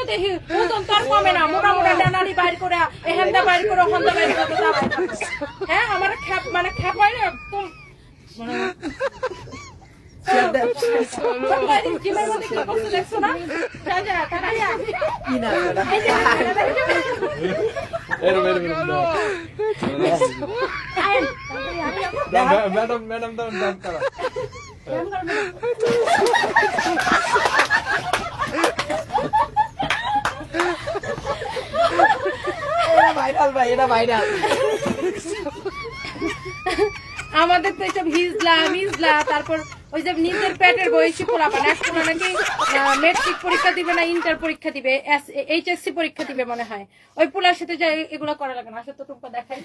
দেখি ওজন তোর কমে না, মোটা মোটা ডানারি বাইর করে এখানটা বাইর করে ওখানটা বাইর করে হ্যাঁ আমার মানে খেপাই না একদম মানে দেখছো না ভাইরাল ভাই, এটা ভাইরাল। আমাদের তো এইসব হিজলা তারপর ওই যে নিজের পেটের বয়সী পোলাপান এখন নাকি মেট্রিক পরীক্ষা দিবে না ইন্টার পরীক্ষা দিবে এইচএসসি পরীক্ষা দিবে মনে হয়, ওই পোলার সাথে যাই এগুলো করা লাগে না। আসলে তো টুম্পা দেখাই